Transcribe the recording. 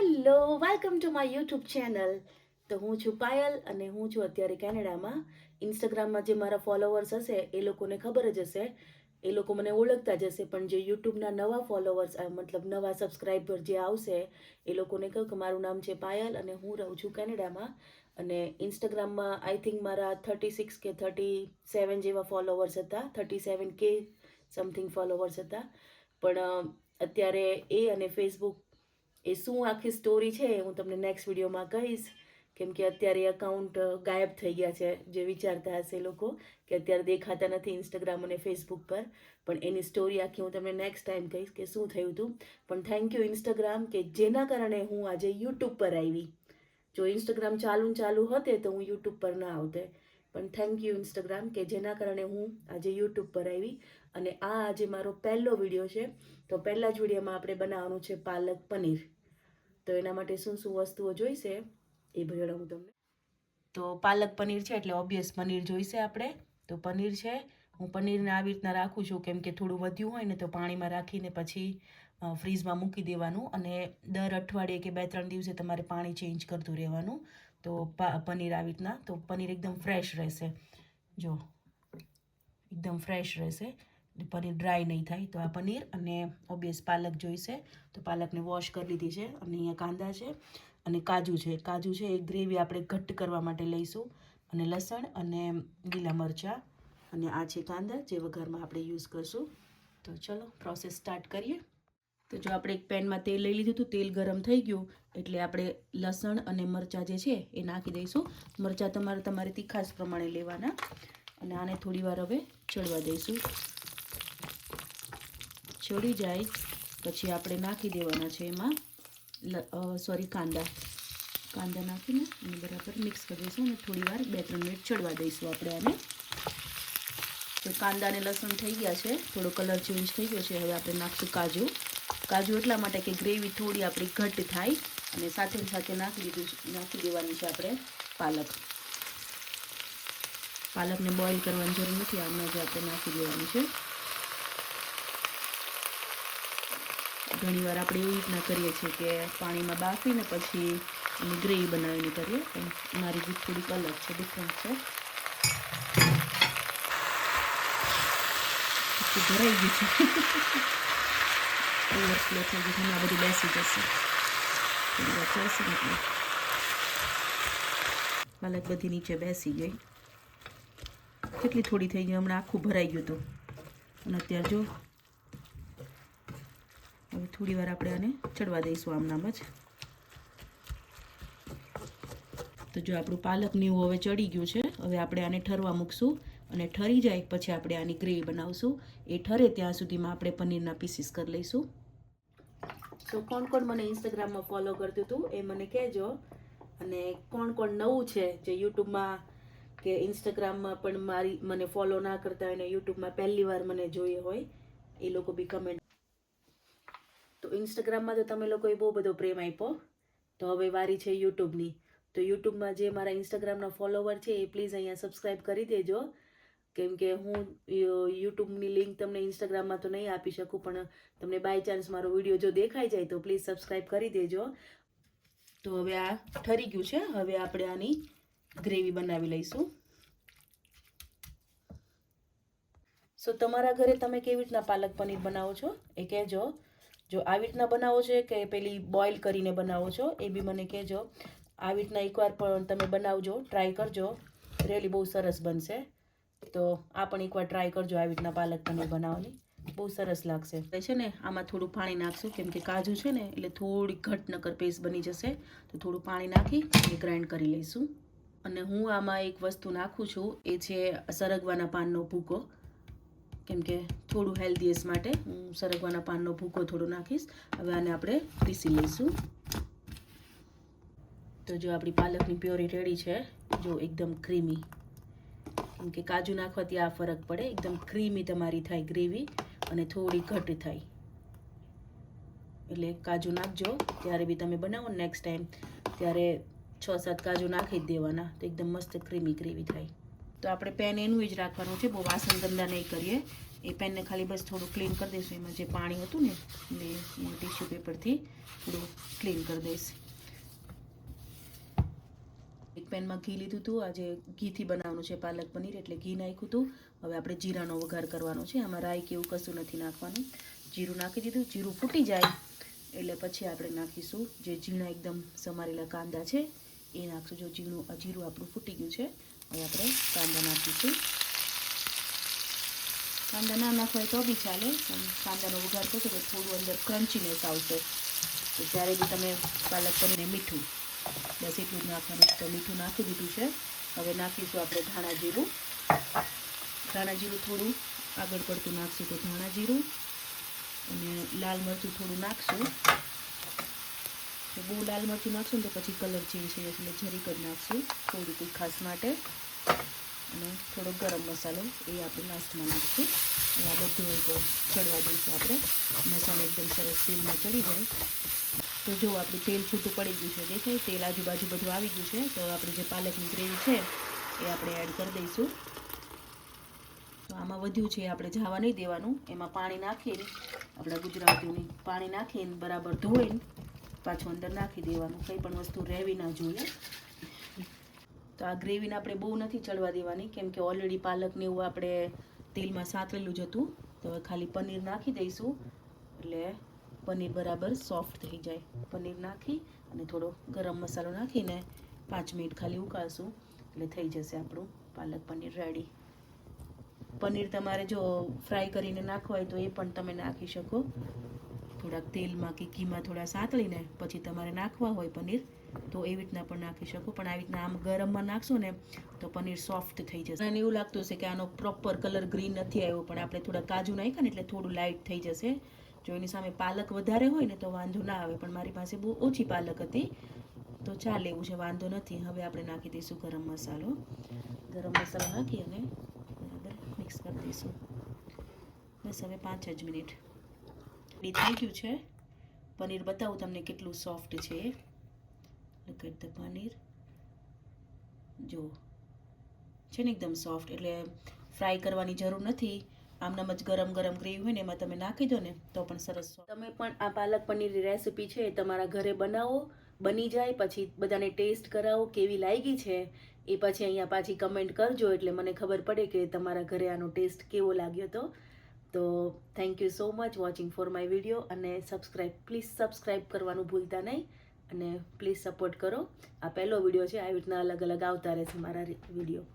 Hello, welcome to my YouTube channel. તો હું છું પાયલ અને હું છું અત્યારે કેનેડામાં. ઇન્સ્ટાગ્રામમાં જે મારા ફોલોવર્સ હશે એ લોકોને ખબર જ હશે, એ લોકો મને ઓળખતા જ હશે. પણ જે યુટ્યુબના નવા ફોલોવર્સ મતલબ નવા સબસ્ક્રાઈબર જે આવશે એ લોકોને કહું કે મારું નામ છે પાયલ અને હું રહું છું કેનેડામાં. અને ઇન્સ્ટાગ્રામમાં આઈ થિંક મારા 36 કે 37 જેવા ફોલોવર્સ હતા, 37K સમથિંગ ફોલોવર્સ હતા. પણ અત્યારે એ અને ફેસબુક એ શું આખી સ્ટોરી છે હું તમને નેક્સ્ટ વિડીયોમાં કહીશ. કેમ કે અત્યારે અકાઉન્ટ ગાયબ થઈ ગયા છે. જે વિચારતા હશે લોકો કે અત્યારે દેખાતા નથી ઇન્સ્ટાગ્રામ અને ફેસબુક પર, પણ એની સ્ટોરી આખી હું તમને નેક્સ્ટ ટાઈમ કહીશ કે શું થયું હતું. પણ થેન્ક યુ ઇન્સ્ટાગ્રામ કે જેના કારણે હું આજે યુટ્યુબ પર આવી. જો ઇન્સ્ટાગ્રામ ચાલુ હોતે તો હું યુટ્યુબ પર ના આવતે. પણ થેન્ક યુ ઇન્સ્ટાગ્રામ કે જેના કારણે હું આજે યુટ્યુબ પર આવી. અને આ આજે મારો પહેલો વિડીયો છે. તો પહેલા જ વિડીયોમાં આપણે બનાવવાનું છે પાલક પનીર. તો એના માટે શું શું વસ્તુઓ જોઈશે એ ભેળ હું તમને. તો પાલક પનીર છે એટલે ઓબ્વિયસ પનીર જોઈશે આપણે. તો પનીર છે, હું પનીરને આવી રીતના રાખું છું કેમ કે થોડું વધ્યું હોય ને તો પાણીમાં રાખીને પછી ફ્રીઝમાં મૂકી દેવાનું. અને દર અઠવાડિયે કે 2-3 દિવસે તમારે પાણી ચેન્જ કરતું રહેવાનું. તો પનીર આવી રીતના, તો પનીર એકદમ ફ્રેશ રહેશે. જો એકદમ ફ્રેશ રહેશે, પનીર ડ્રાય નહીં થાય. તો આ પનીર અને ઓબ્વિયસ પાલક જોઈશે. તો પાલકને વોશ કરી લીધી છે. અને અહીંયા કાંદા છે અને કાજુ છે એ ગ્રેવી આપણે ઘટ્ટ કરવા માટે લઈશું. અને લસણ અને લીલા મરચાં અને આ છે કાંદા જે વઘારમાં આપણે યુઝ કરશું. તો ચલો પ્રોસેસ સ્ટાર્ટ કરીએ. તો જો આપણે એક પેનમાં તેલ લઈ લીધું હતું, તેલ ગરમ થઈ ગયું એટલે આપણે લસણ અને મરચાં જે છે એ નાખી દઈશું. મરચાં તમારે તીખાશ પ્રમાણે લેવાના. અને આને થોડી વાર હવે ચડવા દઈશું. ચડી જાય પછી આપણે નાખી દેવાના છે એમાં કાંદા નાખીને અને બરાબર મિક્સ કરી દઈશું. અને થોડી વાર 2-3 મિનિટ ચડવા દઈશું આપણે આને. તો કાંદા અને લસણ થઈ ગયા છે, થોડો કલર ચેન્જ થઈ ગયો છે. હવે આપણે નાખશું કાજુ એટલા માટે કે ગ્રેવી થોડી આપણી ઘટ્ટ થાય. અને સાથે નાખી દેવાની છે આપણે પાલકને બોઇલ કરવાની જરૂર નથી, આમાં જ આપણે નાખી દેવાની છે. ઘણીવાર આપણે એવી રીતના કરીએ છીએ કે પાણીમાં બાફીને પછી એની ગ્રેવી બનાવીને કરીએ, પણ મારી રીત થોડીક અલગ છે, ડિફરન્ટ છે. ભરાઈ ગયું છે, ઓવરફ્લો થઈ ગયું, આ બધું બેસી જશે. થોડી વાર ચાલશે એટલે પાલક બધી નીચે બેસી ગઈ. કેટલી થોડી થઈ ગઈ, હમણાં આખું ભરાઈ ગયું હતું. અને અત્યારે જો હવે થોડી વાર આપણે આને ચડવા દઈશું આમનામ જ. તો જો આપણું પાલકને એવું હવે ચડી ગયું છે. હવે આપણે આને ઠરવા મૂકશું અને ઠરી જાય પછી આપણે આની ગ્રેવી બનાવશું. એ ઠરે ત્યાં સુધીમાં આપણે પનીરના પીસીસ કરી લઈશું. તો કોણ મને ઇન્સ્ટાગ્રામમાં ફોલો કરતું હતું એ મને કહેજો. અને કોણ નવું છે જે યુટ્યુબમાં કે ઇન્સ્ટાગ્રામમાં પણ મને ફોલો ના કરતા હોય અને યુટ્યુબમાં પહેલી વાર મને જોઈએ હોય એ લોકો બી કમેન્ટ. તો ઇન્સ્ટાગ્રામમાં તો તમે લોકોએ બહુ બધો પ્રેમ આપ્યો, તો હવે વારી છે યુટ્યુબની. તો યુટ્યુબમાં જે મારા ઇન્સ્ટાગ્રામના ફોલોવર છે એ પ્લીઝ અહીંયા સબસ્ક્રાઈબ કરી દેજો. કેમ કે હું યુટ્યુબની લિંક તમને ઇન્સ્ટાગ્રામમાં તો નહીં આપી શકું, પણ તમને બાય ચાન્સ મારો વિડીયો જો દેખાઈ જાય તો પ્લીઝ સબસ્ક્રાઈબ કરી દેજો. તો હવે આ ઠરી ગયું છે. હવે આપણે આની ગ્રેવી બનાવી લઈશું. સો તમારા ઘરે તમે કેવી રીતના પાલક પનીર બનાવો છો એ કહેજો. જો આવી રીતના બનાવો છો કે પેલી બોઇલ કરીને બનાવો છો એ બી મને કહેજો. આવી રીતના એકવાર પણ તમે બનાવજો, ટ્રાય કરજો, રિયલી બહુ સરસ બનશે. તો આ પણ એકવાર ટ્રાય કરજો આવી રીતના પાલક પનીર બનાવવાની, બહુ સરસ લાગશે. છે ને આમાં થોડું પાણી નાખશું કેમ કે કાજુ છે ને એટલે થોડી ઘટ નકર પેસ્ટ બની જશે. તો થોડું પાણી નાખી અને ગ્રાઇન્ડ કરી લઈશું. અને હું આમાં એક વસ્તુ નાખું છું એ છે સરગવાના પાનનો ભૂકો. કેમ કે થોડું હેલ્ધીએસ માટે હું સરગવાના પાનનો ભૂકો થોડો નાખીશ. હવે આને આપણે પીસી લઈશું. તો જો આપણી પાલકની પ્યોરી રેડી છે. જો એકદમ ક્રીમી, કેમ કે કાજુ નાખવાથી આ ફરક પડે, એકદમ ક્રીમી તમારી થાય ગ્રેવી અને થોડી ઘટ થાય. એટલે કાજુ નાખજો ત્યારે બી તમે બનાવો નેક્સ્ટ ટાઈમ ત્યારે 6-7 કાજુ નાખી જ દેવાના, તો એકદમ મસ્ત ક્રીમી ગ્રેવી થાય. તો આપણે પેન એનું જ રાખવાનું છે, બહુ વાસણ ગંદા નહીં કરીએ. એ પેનને ખાલી બસ થોડું ક્લીન કરી દઈશું. એમાં જે પાણી હતું ને એ ટીશ્યુ પેપરથી થોડું ક્લીન કરી દઈશ. એક પેનમાં ઘી લીધું હતું. આજે ઘીથી બનાવવાનું છે પાલક પનીર, એટલે ઘી નાખ્યું હતું. હવે આપણે જીરાનો વઘાર કરવાનો છે. આમાં રાઈ કે એવું કશું નથી નાખવાનું. જીરું નાખી દીધું. જીરું ફૂટી જાય એટલે પછી આપણે નાખીશું જે ઝીણા એકદમ સમારેલા કાંદા છે એ નાખશું. જો જીરું આપણું ફૂટી ગયું છે. હવે આપણે કાંદા નાખીશું. કાંદા ના નાખવાય તો બી ચાલે, પણ કાંદાનો વઘાર કરશો તો થોડું અંદર ક્રન્ચીનેસ આવશે. તો જ્યારે બી તમે પાલક પનીરને મીઠું, બસ એટલું જ નાખવાનું. તો મીઠું નાખી દીધું છે. હવે નાખીશું આપણે ધાણા જીરું. ધાણા જીરું થોડું આગળ પડતું નાખશું. તો ધાણા જીરું અને લાલ મરચું થોડું નાખશું. તો બહુ લાલ મરચું નાખશું ને તો પછી કલર ચેન્જ થઈ જશે, એટલે જરીક જ નાખશું થોડું તીખાશ માટે. અને થોડો ગરમ મસાલો એ આપણે લાસ્ટમાં નાખશું. અને આ બધું ચડવા દઈશું આપણે. મસાલો એકદમ સરસ તેલમાં ચડી જાય. તો જો આપણું તેલ છૂટું પડી ગયું છે, દેખાય તેલ આજુબાજુ બધું આવી ગયું છે. તો આપણે જે પાલકની ગ્રેવી છે એ આપણે એડ કરી દઈશું. તો આમાં વધ્યું છે આપણે જવા નહીં દેવાનું. એમાં પાણી નાખીને, આપણા ગુજરાતીઓની પાણી નાખીને બરાબર ધોઈને પાછું અંદર નાખી દેવાનું. કંઈ પણ વસ્તુ રહેવી ના જોઈએ. તો આ ગ્રેવીને આપણે બહુ નથી ચડવા દેવાની, કેમ કે ઓલરેડી પાલકને એવું આપણે તેલમાં સાતરેલું જ હતું. તો હવે ખાલી પનીર નાખી દઈશું એટલે પનીર બરાબર સોફ્ટ થઈ જાય. પનીર નાખી અને થોડો ગરમ મસાલો નાખીને 5 મિનિટ ખાલી ઉકાળશું એટલે થઈ જશે આપણું પાલક પનીર રેડી. પનીર તમારે જો ફ્રાય કરીને નાખવા હોય તો એ પણ તમે નાખી શકો. થોડાક તેલમાં કે ઘીમાં થોડા સાતળીને પછી તમારે નાખવા હોય પનીર તો એવી રીતના પણ નાખી શકો. પણ આવી રીતના આમ ગરમમાં નાખશો ને તો પનીર સોફ્ટ થઈ જશે. અને એવું લાગતું હશે કે આનો પ્રોપર કલર ગ્રીન નથી આવ્યો, પણ આપણે થોડા કાજુ નાખ્યા ને એટલે થોડું લાઇટ થઈ જશે. જો એની સામે પાલક વધારે હોય ને તો વાંધો ના આવે, પણ મારી પાસે બહુ ઓછી પાલક હતી તો ચાલે એવું છે, વાંધો નથી. હવે આપણે નાખી દઈશું ગરમ મસાલો. ગરમ મસાલો નાખી અને બરાબર મિક્સ કરી દઈશું. બસ હવે 5 જ મિનિટ થઈ ગયું છે. પનીર બતાવું તમને કેટલું સોફ્ટ છે. Look at the paneer. જો છે ને એકદમ સોફ્ટ, એટલે ફ્રાય કરવાની જરૂર નથી. આમનામ જ ગરમ ગરમ ગ્રેવી હોય ને એમાં તમે નાખી દો ને તો પણ સરસ. તમે પણ આ પાલક પનીરની રેસીપી છે તમારા ઘરે બનાવો, બની જાય પછી બધાને ટેસ્ટ કરાવો કેવી લાગી છે એ પછી અહીંયા પાછી કમેન્ટ કરજો, એટલે મને ખબર પડે કે તમારા ઘરે આનો ટેસ્ટ કેવો લાગ્યો હતો. તો thank you so much watching for my video. અને પ્લીઝ સબસ્ક્રાઈબ કરવાનું ભૂલતા નહીં અને પ્લીઝ સપોર્ટ કરો. આ પહેલો વિડીયો છે, આવી રીતના અલગ અલગ આવતા રહેશે મારા વિડીયો.